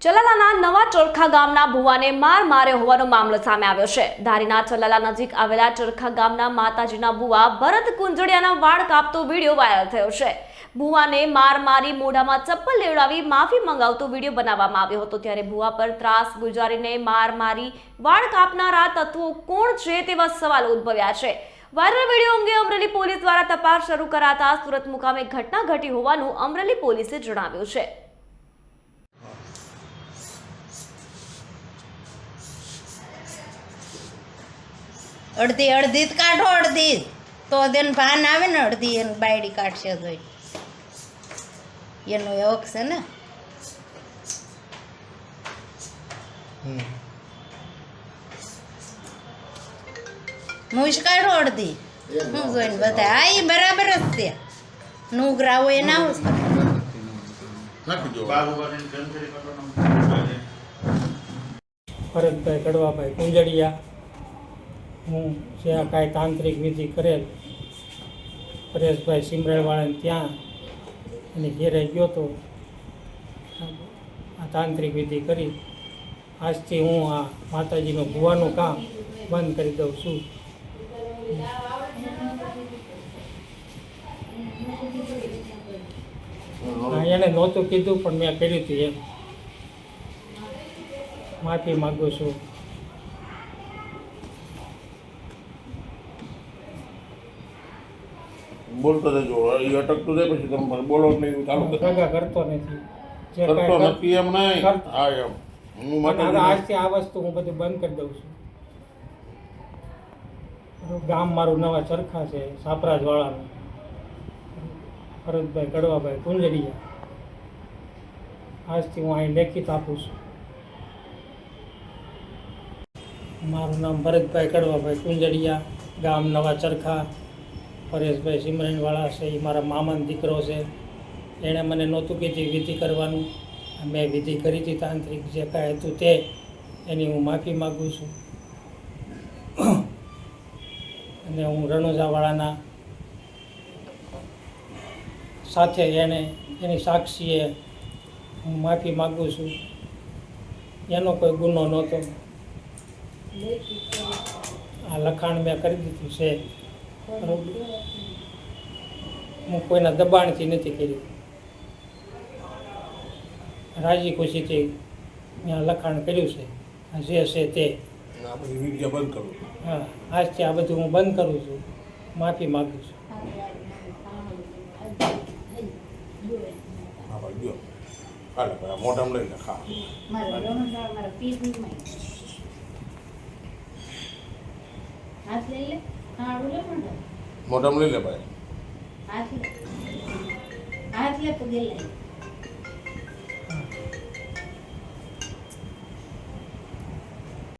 ચલાલાના નવા ચરખા ગામના ભુવાને માર માર્યો હોવાનો મામલો સામે આવ્યો છે। ધારીના ચલાલા નજીક આવેલા ચરખા ગામના માતાજીના ભુવા ભરત કુંજડિયાના વાળ કાપતો વિડીયો વાયરલ થયો છે। ભુવાને માર મારી મોઢામાં ચપ્પલ લેવડાવી માફી મંગાવતો વિડીયો બનાવવામાં આવ્યો હતો। ત્યારે ભુવા પર ત્રાસ ગુજારીને માર મારી વાળ કાપનારા તત્વો કોણ છે તેવા સવાલો ઉદ્ભવ્યા છે। વાયરલ વિડીયો અંગે અમરેલી પોલીસ દ્વારા તપાસ શરૂ કરાતા સુરત મુકામે ઘટના ઘટી હોવાનું અમરેલી પોલીસે જણાવ્યું છે। અડધી અડધી જ કાઢો, અડધી તો તેને ભાન આવે ને, અડધી એની બાયડી કાઢશે તો એનો એ હક છે ને। મૂછ કાઢો અડધી, હું જોઈને બધા હા એ બરાબર જ છે। નુગરા હોય એના આવું ભરતભાઈ કડવાભાઈ કુંજડિયા, હું જ્યાં કાંઈ તાંત્રિક વિધિ કરેલ પરેશભાઈ સિમરણવાળાને ત્યાં એની ઘેરે ગયો તો આ તાંત્રિક વિધિ કરી આજથી હું આ માતાજીનું ભુવાનું કામ બંધ કરી દઉં છું। એણે નહોતું કીધું પણ મેં કર્યું હતું એમ, માફી માગું છું। બોલતો રહેજો, એ અટકતું જાય પછી તમે બોલો નહીં ચાલુ સગા કરતો નથી, જે કરતો કાંઈ નથી એમ નહીં, હા એમ હું માટે હવે આજથી આ વસ્તુ હું બધું બંધ કરી દઉં છું। ગામ મારું નવા ચરખા છે, સાપરાજવાળાનું, ભરતભાઈ કડવાભાઈ કુંજડિયા। આજથી હું અહીં લેખિત આપું છું। મારું નામ ભરતભાઈ કડવાભાઈ કુંજડિયા, ગામ નવા ચરખા। પરેશભાઈ સિમરણવાળા છે એ મારા મામાનો દીકરો છે। એણે મને નહોતું કીધી વિધિ કરવાનું, મેં વિધિ કરી હતી તાંત્રિક, જે કાંઈ હતું તે એની હું માફી માગું છું। અને હું રણોજાવાળાના સાથે એની સાક્ષીએ હું માફી માગું છું। એનો કોઈ ગુનો નહોતો, આ લખાણ મેં કરી દીધું છે, હું કોઈના દબાણથી નથી કર્યું, રાજી ખુશીથી મેં લખાણ કર્યું છે। જે છે તે વિડીયો બંધ કરું। હા, આજથી આ બધું હું બંધ કરું છું, માફી માગું છું। હા ભાઈ ગયો હાલે ભાઈ મોઢામાં લઈને ખા મોઢામાં લઈ લે ભાઈ। હાથ લે પગે લે।